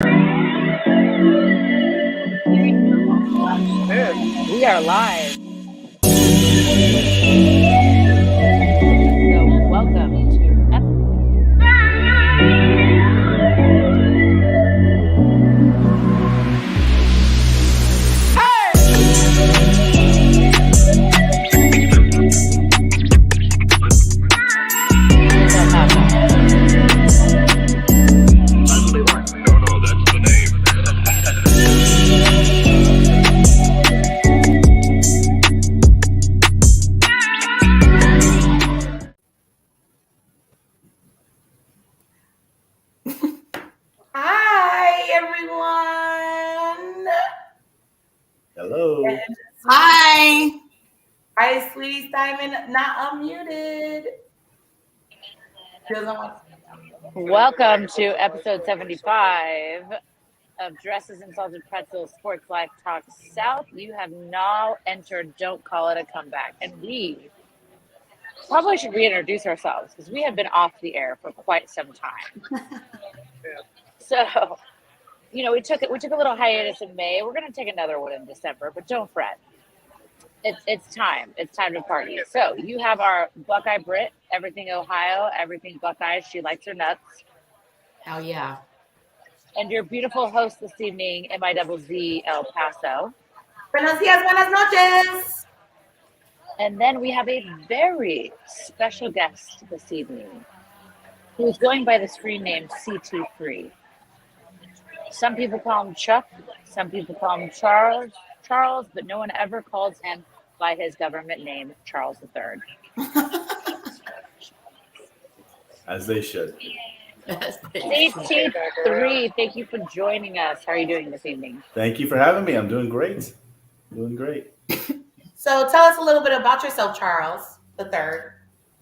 We are live. So welcome to Hello. Hi. Hi, Suitie, Steinman, not unmuted. welcome to episode 75 of Dresses and Salted Pretzels Sports Life Talk South. You have now entered Don't Call It a Comeback. And we probably should reintroduce ourselves because we have been off the air for quite some time. So, we took a little hiatus in May. We're going to take another one in December, but don't fret. It's time. It's time to party. So you have our Buckeye Brit, everything Ohio, everything Buckeyes. She likes her nuts. Hell yeah. And your beautiful host this evening, MIZZ El Paso. Buenos dias, buenas noches. And then we have a very special guest this evening who is going by the screen name CT3. Some people call him Chuck. Some people call him Charles, but no one ever calls him by his government name, Charles III. As they should. CT3, thank you for joining us. How are you doing this evening? Thank you for having me. I'm doing great. So tell us a little bit about yourself, Charles III.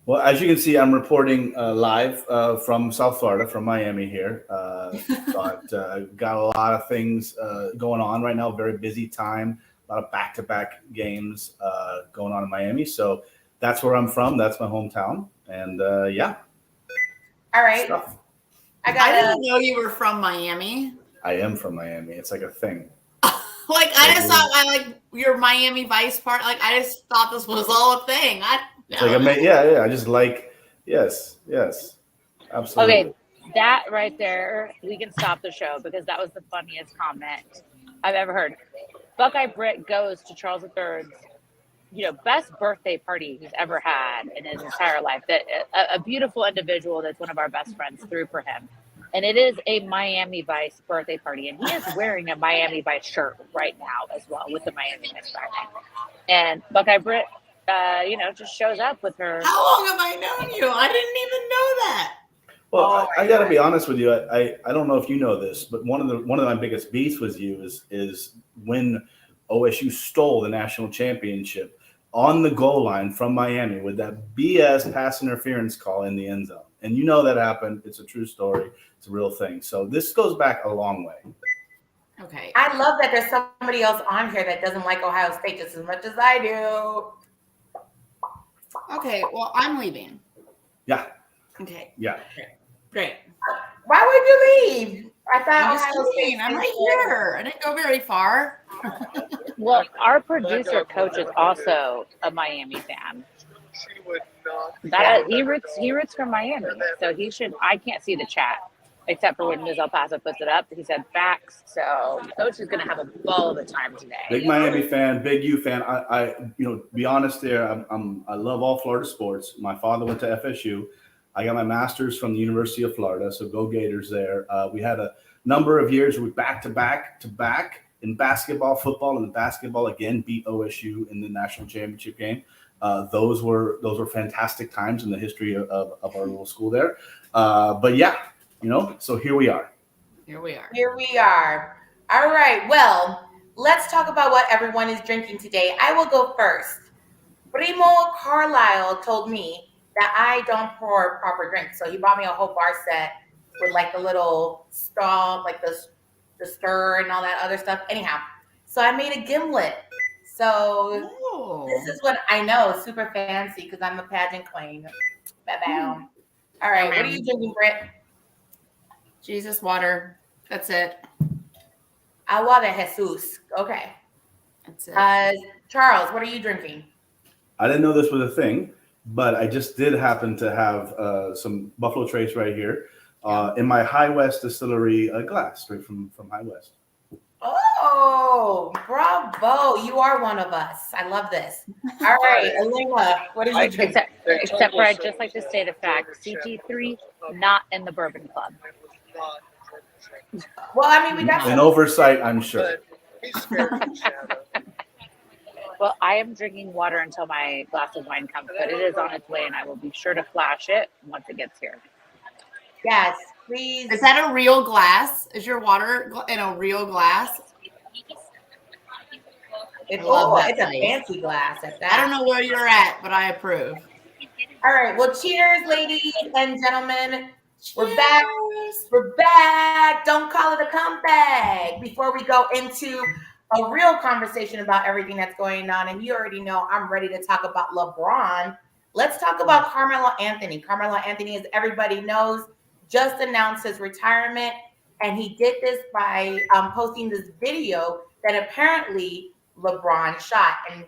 Well, as you can see, I'm reporting live from South Florida, from Miami here. But got a lot of things going on right now. Very busy time. A lot of back-to-back games going on in Miami. So that's where I'm from. That's my hometown. And yeah. All right. Stuff. I didn't know you were from Miami. I am from Miami. It's like a thing. I just thought your Miami Vice part. I just thought this was all a thing. I just like, yes, absolutely. Okay, that right there, we can stop the show because that was the funniest comment I've ever heard. Buckeye Brit goes to Charles III's, best birthday party he's ever had in his entire life. That a beautiful individual that's one of our best friends threw for him. And it is a Miami Vice birthday party. And he is wearing a Miami Vice shirt right now as well with the Miami Vice flag. And Buckeye Brit, just shows up with her. How long have I known you? I didn't even know that. Well, I got to be honest with you. I don't know if you know this, but one of my biggest beefs with you is when OSU stole the national championship on the goal line from Miami with that BS pass interference call in the end zone. And that happened. It's a true story. It's a real thing. So this goes back a long way. Okay. I love that there's somebody else on here that doesn't like Ohio State just as much as I do. Okay, well, I'm leaving. Yeah. Okay. Yeah. Great. Why would you leave? I thought I'm just Ohio kidding. State. I'm right here. I didn't go very far. Well, our producer coach is also a Miami fan. She would not. He roots for Miami, so he should. I can't see the chat except for when Mizz El Paso puts it up. He said facts, so coach is going to have a ball of a time today. Big Miami fan, big U fan. I be honest there. I love all Florida sports. My father went to FSU. I got my master's from the University of Florida, so go Gators there. We had a number of years where we back to back in basketball, football, and basketball again beat OSU in the national championship game. Those were fantastic times in the history of our little school there. But yeah, so here we are. Here we are. All right. Well, let's talk about what everyone is drinking today. I will go first. Primo Carlisle told me that I don't pour proper drinks. So he bought me a whole bar set with the little straw, the stir and all that other stuff. Anyhow, so I made a gimlet. So This is what I know, super fancy because I'm a pageant queen. All right, what are you drinking, Britt? Jesus water. That's it. Agua de Jesus. Okay. That's it. Charles, what are you drinking? I didn't know this was a thing, but I just did happen to have some Buffalo Trace right here in my High West Distillery glass, straight from High West. Oh, bravo. You are one of us. I love this. All right, Elena, what are you drinking? Except for I'd just like to state a fact. CT3, not in the Bourbon Club. Well, I mean, we got An some. oversight, I'm sure. Well, I am drinking water until my glass of wine comes, but it is on its way, and I will be sure to flash it once it gets here. Yes, please. Is that a real glass? Is your water in a real glass? It's that a place. fancy glass at that. I don't know where you're at, but I approve. All right. Well, cheers, ladies and gentlemen. We're back. We're back. Don't call it a comeback. Before we go into a real conversation about everything that's going on, and you already know I'm ready to talk about LeBron. Let's talk about Carmelo Anthony. Carmelo Anthony, as everybody knows, just announced his retirement, and he did this by posting this video that apparently LeBron shot. And,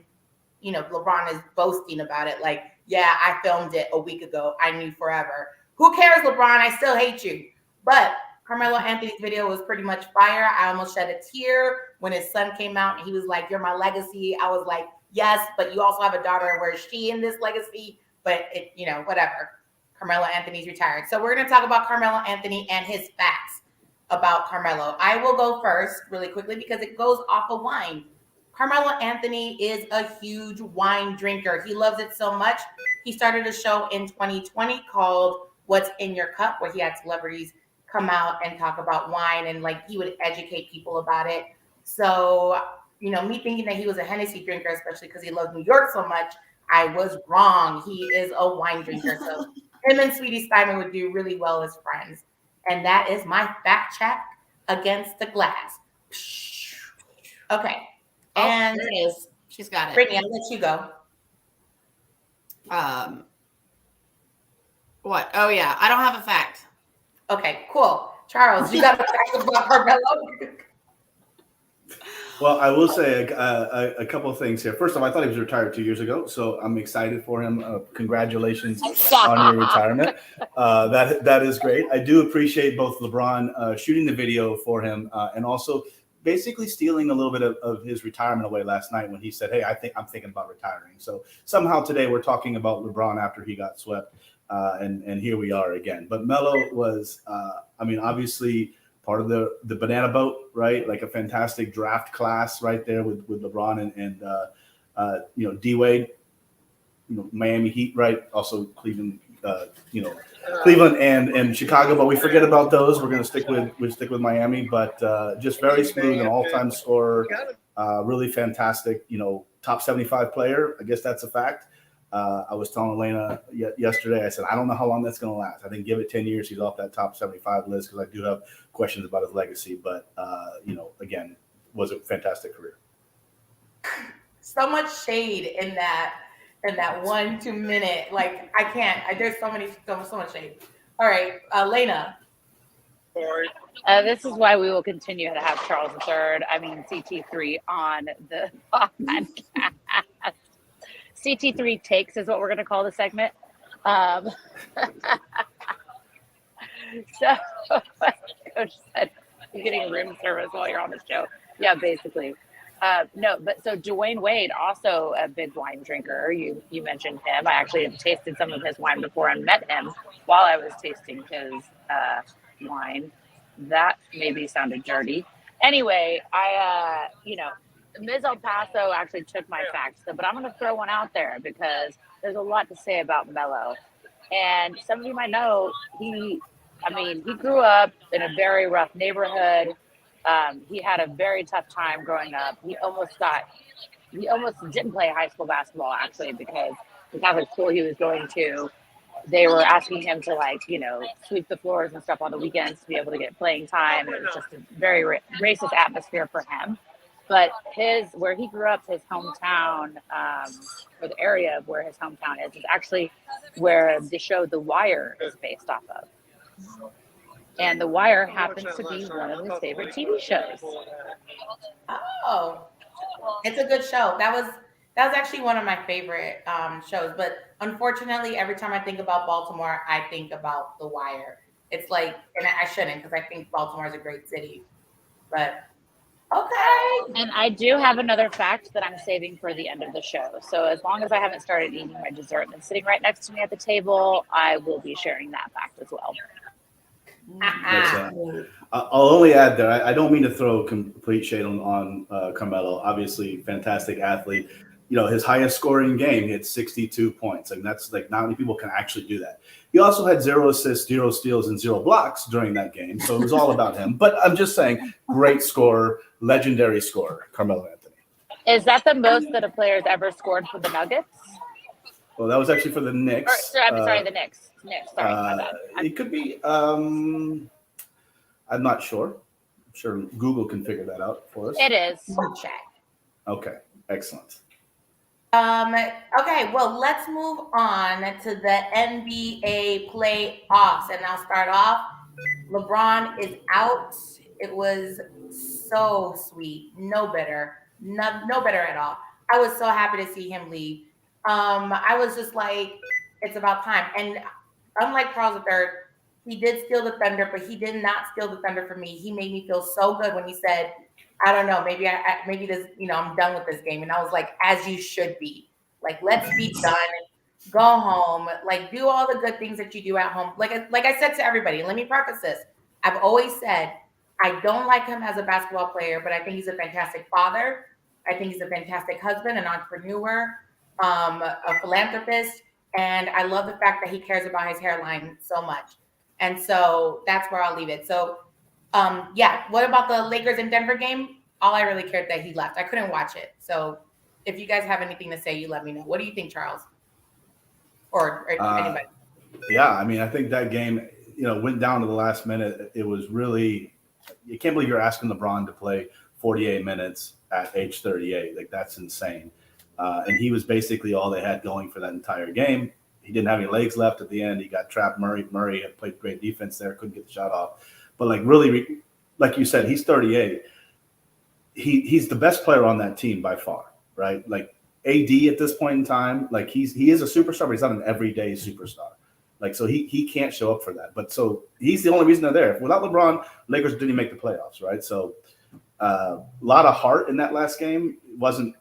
you know, LeBron is boasting about it like, yeah, I filmed it a week ago. I knew forever. Who cares, LeBron? I still hate you. But Carmelo Anthony's video was pretty much fire. I almost shed a tear when his son came out and he was like, you're my legacy. I was like, yes, but you also have a daughter. Where is she in this legacy? But, it, you know, whatever. Carmelo Anthony's retired. So we're going to talk about Carmelo Anthony and his facts about Carmelo. I will go first really quickly because it goes off of wine. Carmelo Anthony is a huge wine drinker. He loves it so much. He started a show in 2020 called What's in Your Cup, where he had celebrities come out and talk about wine, and like he would educate people about it. So, you know, me thinking that he was a Hennessy drinker, especially because he loves New York so much, I was wrong. He is a wine drinker. So him and Suitie Steinman would do really well as friends. And that is my fact check against the glass. Okay. And there it is. She's got it. Brittany, I'll let you go. What? Oh, yeah. I don't have a fact. Okay, cool. Charles, you got a fact about Carmelo? Well, I will say a couple of things here. First of all, I thought he was retired 2 years ago, so I'm excited for him. Congratulations on your retirement. That is great. I do appreciate both LeBron shooting the video for him and also basically stealing a little bit of his retirement away last night when he said, hey, I'm thinking about retiring. So somehow today we're talking about LeBron after he got swept, and here we are again. But Melo was, obviously part of the banana boat, right? Like a fantastic draft class right there with LeBron and D-Wade, Miami Heat, right? Also Cleveland, Cleveland and Chicago, but we forget about those. We're going to stick with Miami, but just very smooth, an all-time scorer, really fantastic, top 75 player. I guess that's a fact. I was telling Elena yesterday, I said, I don't know how long that's going to last. I think give it 10 years, he's off that top 75 list because I do have questions about his legacy. But, again, was a fantastic career. So much shade in that 1 2 minute. Like, I can't. There's so much shade. All right, Elena. This is why we will continue to have Charles III, CT3 on the podcast. CT3 takes is what we're going to call the segment. So, Coach said, you're getting room service while you're on the show. Yeah, basically. So Dwayne Wade, also a big wine drinker. You mentioned him. I actually have tasted some of his wine before and met him while I was tasting his wine. That maybe sounded dirty. Anyway, Mizz El Paso actually took my facts, but I'm going to throw one out there because there's a lot to say about Melo. And some of you might know he grew up in a very rough neighborhood. He had a very tough time growing up. He almost didn't play high school basketball, actually, because the Catholic school he was going to, they were asking him to sweep the floors and stuff on the weekends to be able to get playing time. It was just a very racist atmosphere for him. But where he grew up, his hometown, or the area of where his hometown is actually where the show The Wire is based off of. And The Wire happens to be one of his favorite TV shows. Oh, it's a good show. That was actually one of my favorite shows. But unfortunately, every time I think about Baltimore, I think about The Wire. It's like, and I shouldn't, because I think Baltimore is a great city. But okay. And I do have another fact that I'm saving for the end of the show. So as long as I haven't started eating my dessert and it's sitting right next to me at the table, I will be sharing that fact as well. I'll only add there, I don't mean to throw complete shade on Carmelo. Obviously, fantastic athlete. You know, his highest scoring game, he had 62 points. And that's like, not many people can actually do that. He also had 0 assists, 0 steals, and 0 blocks during that game. So it was all about him. But I'm just saying, great scorer, legendary scorer, Carmelo Anthony. Is that the most that a player has ever scored for the Nuggets? Well, that was actually for the Knicks. I'm sorry, the Knicks. Sorry, my bad. It could be. I'm not sure. I'm sure Google can figure that out for us. It is. Check. Okay, excellent. Okay, well, let's move on to the NBA playoffs. And I'll start off. LeBron is out. It was so sweet. No better at all. I was so happy to see him leave. I was just like, it's about time. And unlike Charles III, he did steal the thunder, but he did not steal the thunder for me. He made me feel so good when he said, I don't know, maybe this, I'm done with this game. And I was like, as you should be. Like, let's be done. Go home. Like, do all the good things that you do at home. Like I said to everybody, let me preface this. I've always said, I don't like him as a basketball player, but I think he's a fantastic father. I think he's a fantastic husband, an entrepreneur, a philanthropist. And I love the fact that he cares about his hairline so much. And so that's where I'll leave it. So, what about the Lakers and Denver game? All I really cared that he left. I couldn't watch it. So if you guys have anything to say, you let me know. What do you think, Charles? Or anybody? Yeah, I mean, I think that game, went down to the last minute. It was really, you can't believe you're asking LeBron to play 48 minutes at age 38. Like, that's insane. And he was basically all they had going for that entire game. He didn't have any legs left at the end. He got trapped. Murray had played great defense there, couldn't get the shot off. But really, like you said, he's 38. He's the best player on that team by far, right? Like, AD at this point in time, like he is a superstar, but he's not an everyday superstar. Like, so he can't show up for that. But so he's the only reason they're there. Without LeBron, Lakers didn't make the playoffs, right? So a lot of heart in that last game. It wasn't,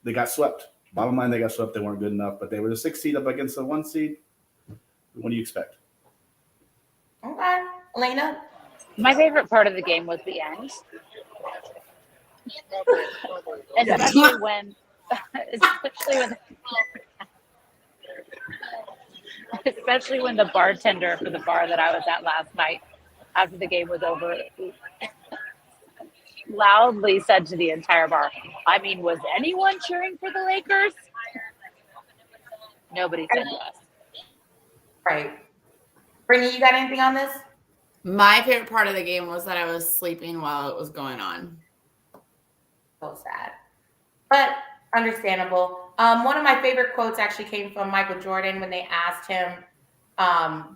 they got swept. Bottom line, they got swept. They weren't good enough, but they were the 6th seed up against the 1 seed. What do you expect? Okay. Elena? My favorite part of the game was the end. And especially when the bartender for the bar that I was at last night, after the game was over, loudly said to the entire bar, I mean, was anyone cheering for the Lakers? Nobody said yes. Right. Brittany, you got anything on this? My favorite part of the game was that I was sleeping while it was going on. So sad, but understandable. One of my favorite quotes actually came from Michael Jordan when they asked him,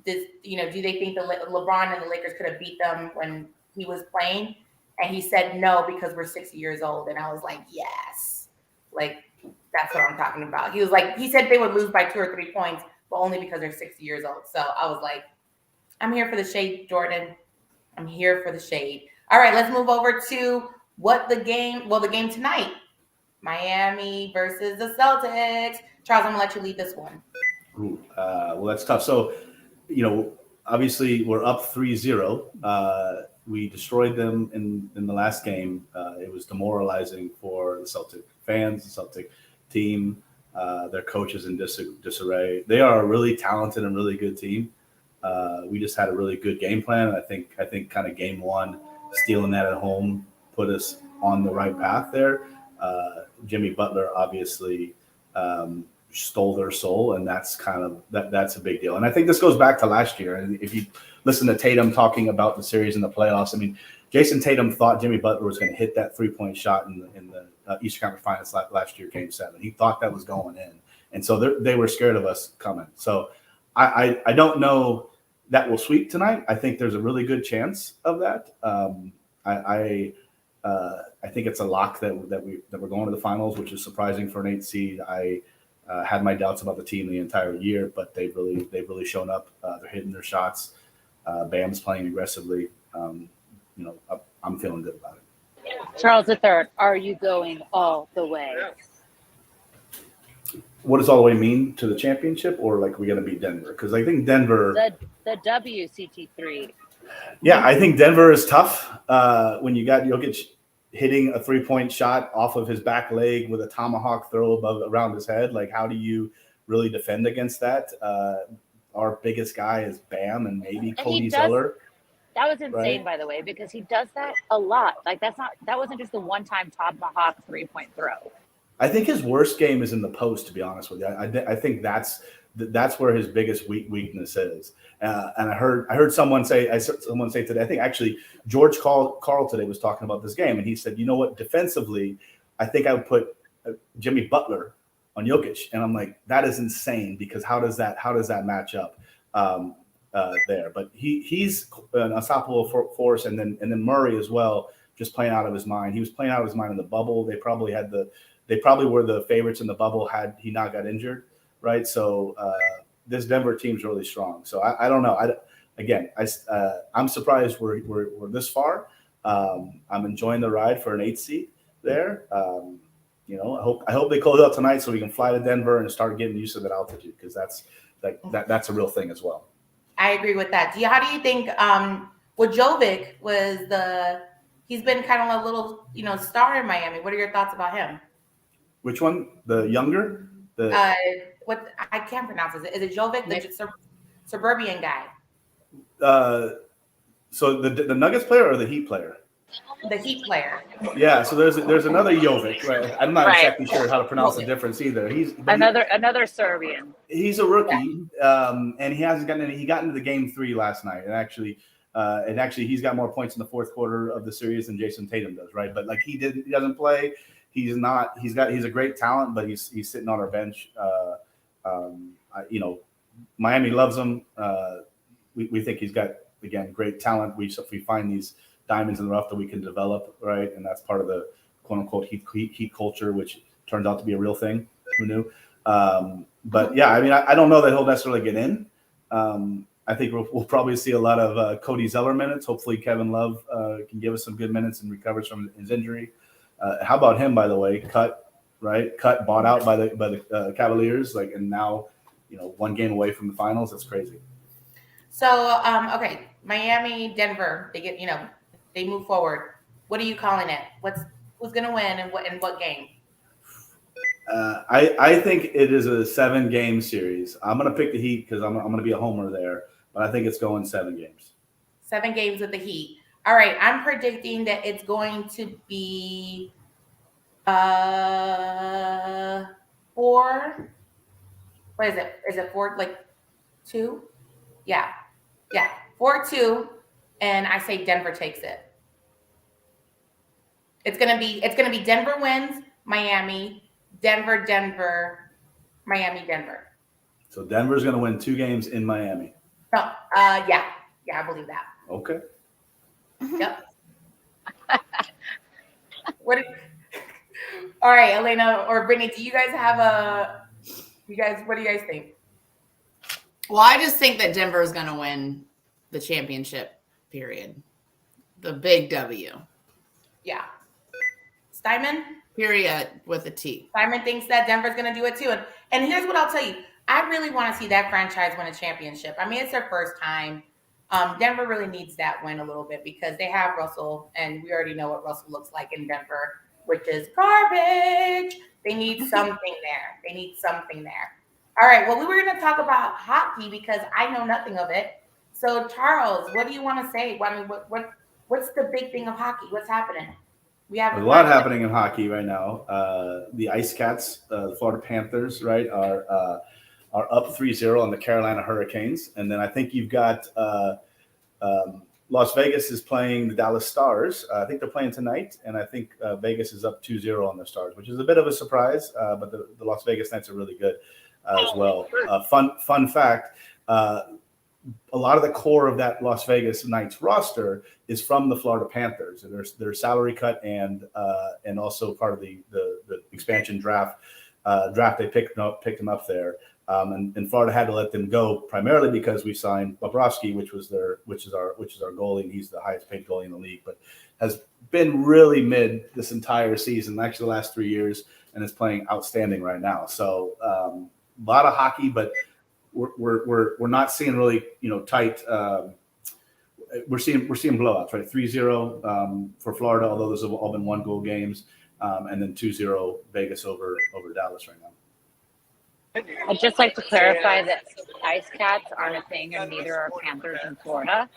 do they think LeBron and the Lakers could have beat them when he was playing? And he said, no, because we're 60 years old. And I was like, yes, like, that's what I'm talking about. He said they would lose by 2 or 3 points, but only because they're 60 years old. So I was like, I'm here for the shade, Jordan. I'm here for the shade. All right, let's move over to the game tonight. Miami versus the Celtics. Charles, I'm going to let you lead this one. Well, that's tough. So, obviously we're up 3-0. We destroyed them in the last game. It was demoralizing for the Celtic fans, the Celtic team, their coaches in disarray. They are a really talented and really good team. We just had a really good game plan. I think kind of game one, stealing that at home, put us on the right path there. Jimmy Butler obviously stole their soul, and that's that's a big deal. And I think this goes back to last year. And if you listen to Tatum talking about the series in the playoffs, I mean, Jason Tatum thought Jimmy Butler was going to hit that 3-point shot in the Eastern Conference Finals last year, Game 7. He thought that was going in, and so they were scared of us coming. So I don't know that will sweep tonight. I think there's a really good chance of that. I think it's a lock that we're going to the finals, which is surprising for an 8 seed. I had my doubts about the team the entire year, but they've really shown up. They're hitting their shots. Bam's playing aggressively. I'm feeling good about it. Charles III, are you going all the way? What does all the way mean to the championship, or like we got to beat Denver? Because I think Denver, the WCT3. Yeah, I think Denver is tough. When you got Jokic hitting a 3-point shot off of his back leg with a tomahawk throw around his head, like how do you really defend against that? Our biggest guy is Bam and maybe Cody Zeller. That was insane, by the way, because he does that a lot. Like that wasn't just a one-time tomahawk 3-point throw. I think his worst game is in the post, to be honest with you. I think that's where his biggest weakness is. And I heard someone say today, I think actually George Carl today was talking about this game, and he said, you know what, defensively, I think I would put Jimmy Butler on Jokic, and I'm like, that is insane, because how does that match up there? But he's an unstoppable force, and then Murray as well, just playing out of his mind. He was playing out of his mind in the bubble. They probably were the favorites in the bubble had he not got injured, right? So this Denver team's really strong. So I don't know. I'm surprised we're this far. I'm enjoying the ride for an 8 seed there. I hope they close out tonight so we can fly to Denver and start getting used to that altitude, because that's a real thing as well. I agree with that. How do you think? Jovic he's been kind of a little star in Miami. What are your thoughts about him? Which one? The younger? What I can't pronounce it. Is it Jovic, the suburban guy? So the Nuggets player or the Heat player? The Heat player. Yeah. So there's another Jovic. Right? I'm not exactly sure how to pronounce the difference either. He's another Serbian. He's a rookie, and he hasn't gotten any. He got into the game 3 last night, and actually he's got more points in the fourth quarter of the series than Jason Tatum does, right? But like he doesn't play. He's a great talent, but he's sitting on our bench. Miami loves him. We think he's got, again, great talent. We find these diamonds in the rough that we can develop, right? And that's part of the quote unquote heat culture, which turns out to be a real thing. Who knew? But yeah, I mean, I don't know that he'll necessarily get in. I think we'll probably see a lot of Cody Zeller minutes. Hopefully Kevin Love can give us some good minutes and recovers from his injury. How about him, by the way? Cut, bought out by the Cavaliers, and now, one game away from the finals. That's crazy. So, okay, Miami, Denver, they get, they move forward. What are you calling it? Who's going to win and what game? I think it is a 7-game series. I'm going to pick the Heat because I'm going to be a homer there, but I think it's going 7 games. 7 games with the Heat. All right, I'm predicting that it's going to be 4. What is it? Is it 4, 2? Yeah, 4-2, and I say Denver takes it. It's gonna be Denver wins, Miami, Denver, Miami, Denver. So Denver's gonna win 2 games in Miami. No, yeah, I believe that. Okay. Yep. All right, Elena or Brittany, do you guys have what do you guys think? Well, I just think that Denver is going to win the championship, period. The big W. Yeah. Steinman? Period with a T. Steinman thinks that Denver's going to do it too. And here's what I'll tell you. I really want to see that franchise win a championship. I mean, it's their first time. Denver really needs that win a little bit because they have Russell, and we already know what Russell looks like in Denver, which is garbage. They need something there. All right, well, we were going to talk about hockey because I know nothing of it. So, Charles, what do you want to say? I mean, what's the big thing of hockey? What's happening? There's a lot happening in hockey right now. The Ice Cats, the Florida Panthers, right, are up 3-0 on the Carolina Hurricanes. And then I think you've got Las Vegas is playing the Dallas Stars. I think they're playing tonight. And I think Vegas is up 2-0 on the Stars, which is a bit of a surprise. But the Las Vegas Knights are really good as well. Fun fact, a lot of the core of that Las Vegas Knights roster is from the Florida Panthers, and their salary cut and also part of the expansion draft they picked them up there. And Florida had to let them go primarily because we signed Bobrovsky, which is our goalie, and he's the highest paid goalie in the league, but has been really mid this entire season, actually the last 3 years, and is playing outstanding right now. So a lot of hockey, but we're not seeing really tight. We're seeing blowouts, right? 3-0 for Florida, although those have all been 1-goal games, and then 2-0 Vegas over Dallas right now. I'd just like to clarify that ice cats aren't a thing, and neither are panthers in Florida.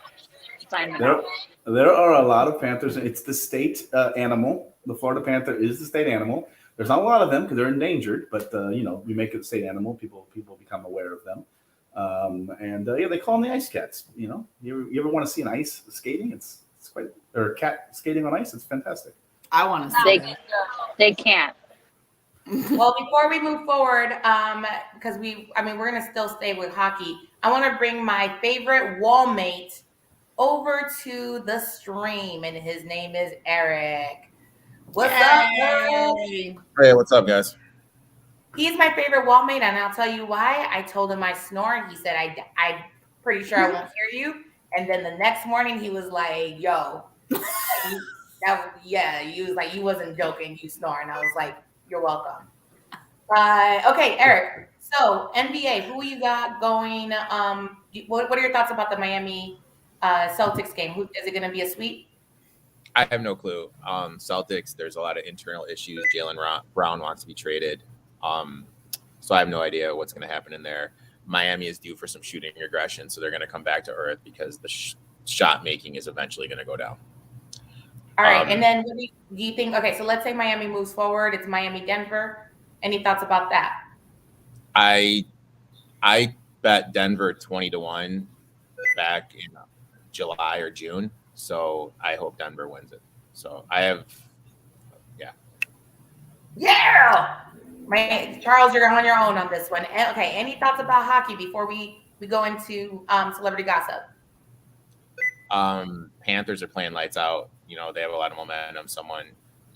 Steinman out. There are a lot of panthers. It's the state animal. The Florida panther is the state animal. There's not a lot of them because they're endangered, but we make it a state animal. People become aware of them, and they call them the ice cats. You ever want to see an ice skating? It's quite, or a cat skating on ice. It's fantastic. I want to see. They can't. Well, before we move forward, because we're going to still stay with hockey, I want to bring my favorite wall mate over to the stream, and his name is Eric. What's up, Eric? Hey, what's up, guys? He's my favorite wall mate, and I'll tell you why. I told him I snore, and he said, I'm pretty sure I won't hear you. And then the next morning, he was like, yo. He was like, you wasn't joking, you snore. And I was like, you're welcome. Okay, Eric. So NBA, who you got going? What are your thoughts about the Miami Celtics game? Is it going to be a sweep? I have no clue. Celtics, there's a lot of internal issues. Jaylen Brown wants to be traded. So I have no idea what's going to happen in there. Miami is due for some shooting regression, so they're going to come back to earth because the shot making is eventually going to go down. All right, and then what do you think? Okay, so let's say Miami moves forward. It's Miami-Denver. Any thoughts about that? I bet Denver 20-1 back in July or June, so I hope Denver wins it. So I have, yeah. Charles, you're on your own on this one. Okay, any thoughts about hockey before we go into celebrity gossip? Panthers are playing lights out. They have a lot of momentum.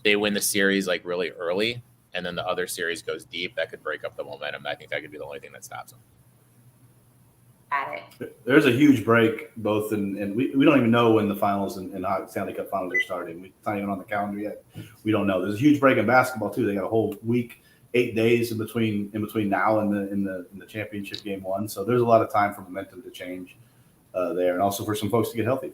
They win the series like really early, and then the other series goes deep. That could break up the momentum. I think that could be the only thing that stops them. Got it. There's a huge break both and we don't even know when the finals and Stanley Cup finals are starting. It's not even on the calendar yet. We don't know. There's a huge break in basketball too. They got a whole week, 8 days in between now and the championship game one. So there's a lot of time for momentum to change there, and also for some folks to get healthy.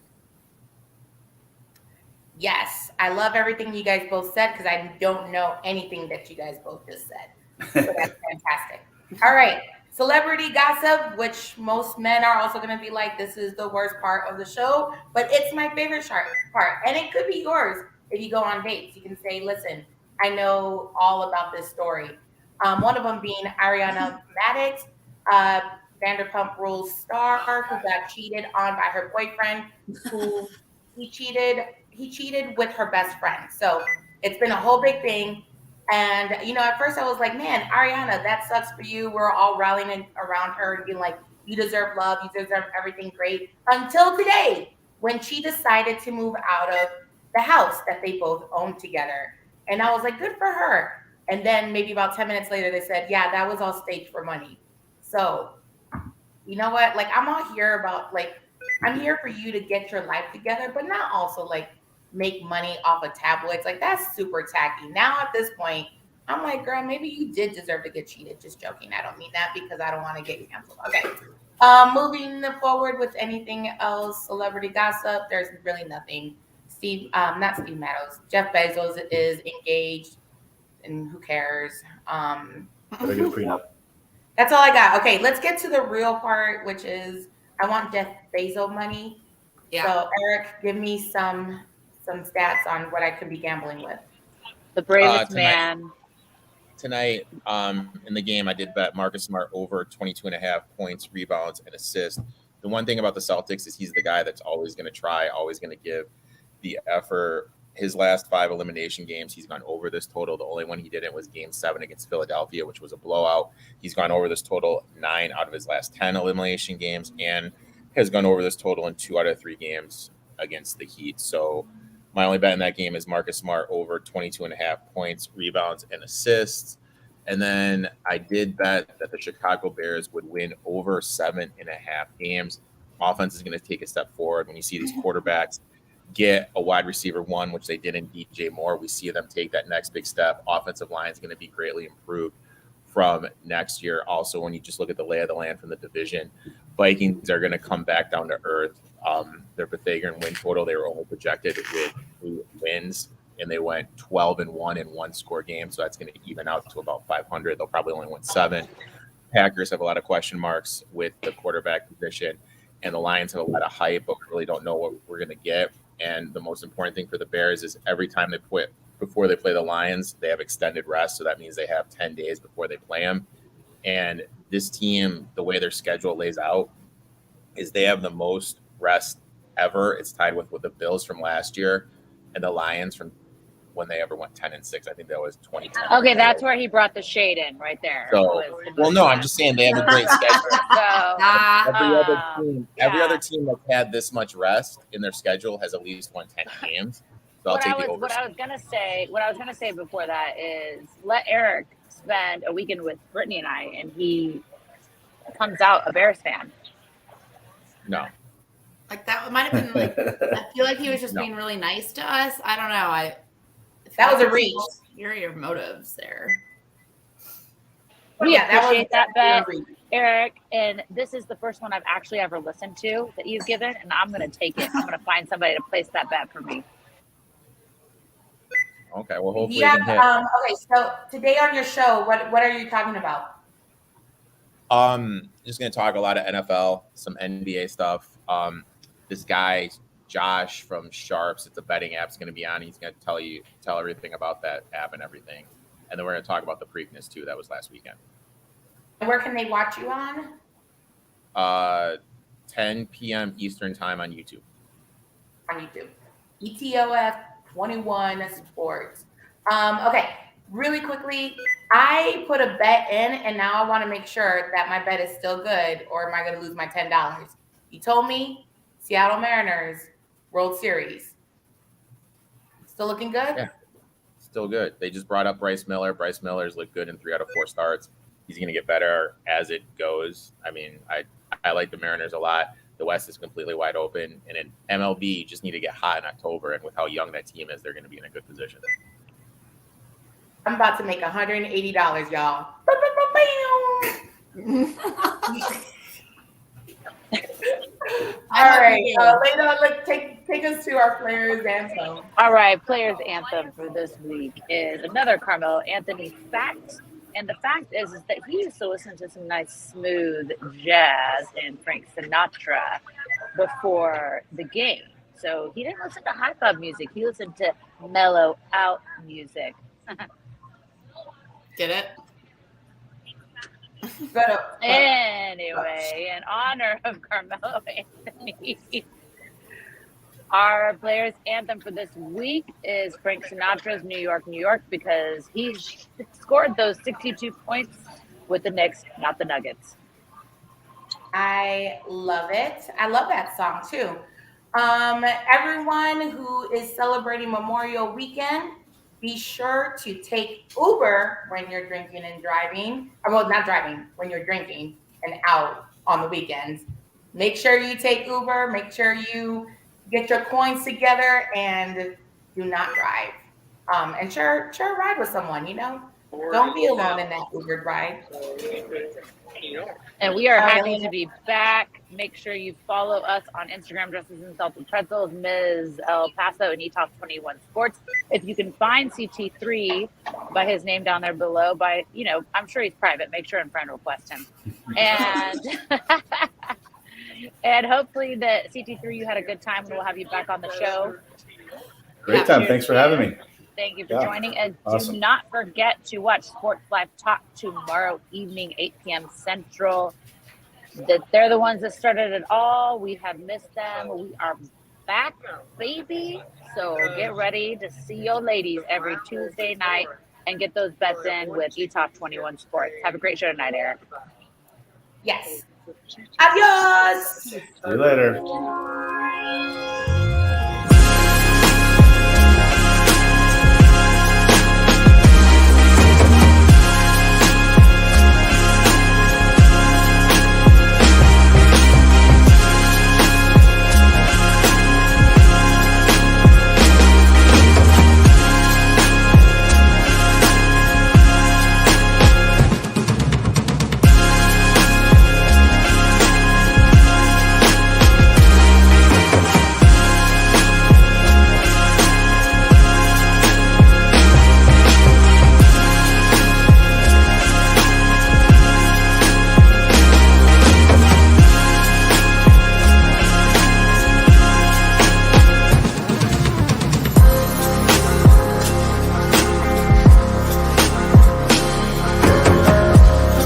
Yes, I love everything you guys both said because I don't know anything that you guys both just said. So that's fantastic. All right, celebrity gossip, which most men are also going to be like, this is the worst part of the show, but it's my favorite part, and it could be yours if you go on dates. You can say, listen, I know all about this story. One of them being Ariana Madix, Vanderpump Rules star, who got cheated on by her boyfriend, who he cheated with her best friend. So it's been a whole big thing. And, at first I was like, man, Ariana, that sucks for you. We're all rallying around her and being like, you deserve love. You deserve everything great. Until today, when she decided to move out of the house that they both owned together. And I was like, good for her. And then maybe about 10 minutes later, they said, yeah, that was all staged for money. So, you know what? Like, I'm all here about, I'm here for you to get your life together, but not also, make money off of tabloids. That's super tacky. Now, at this point, I'm like, girl, maybe you did deserve to get cheated. Just joking. I don't mean that because I don't want to get canceled. Okay. Moving forward with anything else, celebrity gossip, there's really nothing. Not Steve Meadows. Jeff Bezos is engaged, and who cares? Better get a prenup. That's all I got. Okay, let's get to the real part, which is I want Jeff Bezos money. Yeah. So Eric, give me some stats on what I could be gambling with. The bravest man. Tonight, in the game, I did bet Marcus Smart over 22.5 points, rebounds, and assists. The one thing about the Celtics is he's the guy that's always going to try, always going to give the effort. His last 5 elimination games, he's gone over this total. The only one he didn't was Game 7 against Philadelphia, which was a blowout. He's gone over this total 9 out of his last 10 elimination games. And has gone over this total in 2 out of 3 games against the Heat. So my only bet in that game is Marcus Smart over 22.5 points, rebounds, and assists. And then I did bet that the Chicago Bears would win over 7.5 games. Offense is going to take a step forward. When you see these quarterbacks get a wide receiver one, which they did in DJ Moore, we see them take that next big step. Offensive line is going to be greatly improved from next year. Also, when you just look at the lay of the land from the division, Vikings are going to come back down to earth. Their Pythagorean win total, they were only projected with 3 wins, and they went 12-1 in 1-score games. So that's going to even out to about 500. They'll probably only win 7. Packers have a lot of question marks with the quarterback position, and the Lions have a lot of hype, but we really don't know what we're going to get. And the most important thing for the Bears is every time before they play the Lions, they have extended rest. So that means they have 10 days before they play them. And this team, the way their schedule lays out, is they have the most rest ever. It's tied with the Bills from last year and the Lions from when they ever went 10-6. I think that was 2010. Okay, that's where he brought the shade in right there. So, well, no, I'm just saying they have a great schedule. Every other team that's had this much rest in their schedule has at least won 10 games. So I'll take the over. What I was gonna say before that is let Eric spend a weekend with Brittany and I, and he comes out a Bears fan. No. Like that might have been like I feel like he was just being really nice to us. I don't know. That was a reach. Hear your motives there. We appreciate that bet, Eric. And this is the first one I've actually ever listened to that you've given, and I'm going to take it. I'm going to find somebody to place that bet for me. Okay, well, hopefully Yeah. you can hit. Okay, so today on your show, what are you talking about? Just going to talk a lot of NFL, some NBA stuff. This guy, Josh from Sharps, it's a betting app, is going to be on. He's going to tell everything about that app and everything. And then we're going to talk about the Preakness too. That was last weekend. Where can they watch you on? 10 p.m. Eastern time on YouTube. On YouTube. ETOF 21 Sports. Okay, really quickly, I put a bet in, and now I want to make sure that my bet is still good, or am I going to lose my $10? You told me Seattle Mariners World Series. Still looking good? Yeah, still good. They just brought up Bryce Miller. Bryce Miller's looked good in 3 out of 4 starts. He's going to get better as it goes. I mean, I like the Mariners a lot. The West is completely wide open. And in MLB, just need to get hot in October. And with how young that team is, they're going to be in a good position. I'm about to make $180, y'all. All right. Lena, take us to our Players Anthem. All right, Players Anthem for this week is another Carmelo Anthony fact. And the fact is that he used to listen to some nice smooth jazz and Frank Sinatra before the game. So he didn't listen to high club music. He listened to mellow out music. Get it? Anyway, in honor of Carmelo Anthony, our Players Anthem for this week is Frank Sinatra's New York, New York, because he scored those 62 points with the Knicks, not the Nuggets. I love it. I love that song too. Everyone who is celebrating Memorial Weekend, be sure to take Uber when you're drinking and driving. Well, not driving, when you're drinking and out on the weekends. Make sure you take Uber. Make sure you get your coins together and do not drive. And sure ride with someone, you know. Don't be alone in that Uber ride. And we are happy to be back. Make sure you follow us on Instagram, Dresses and Salted Pretzels, Mizz, El Paso, and eTalk 21 Sports. If you can find CT3 by his name down there below, I'm sure he's private. Make sure and friend request him. And and hopefully that CT3 you had a good time, and we'll have you back on the show. Great time. Thanks for having me. Thank you for joining. And awesome. Do not forget to watch Sports Life Talk tomorrow evening, 8 p.m. Central. They're the ones that started it all. We have missed them. We are back, baby. So get ready to see your ladies every Tuesday night and get those bets in with eTalk 21 Sports. Have a great show tonight, Eric. Yes. Adios. See you later.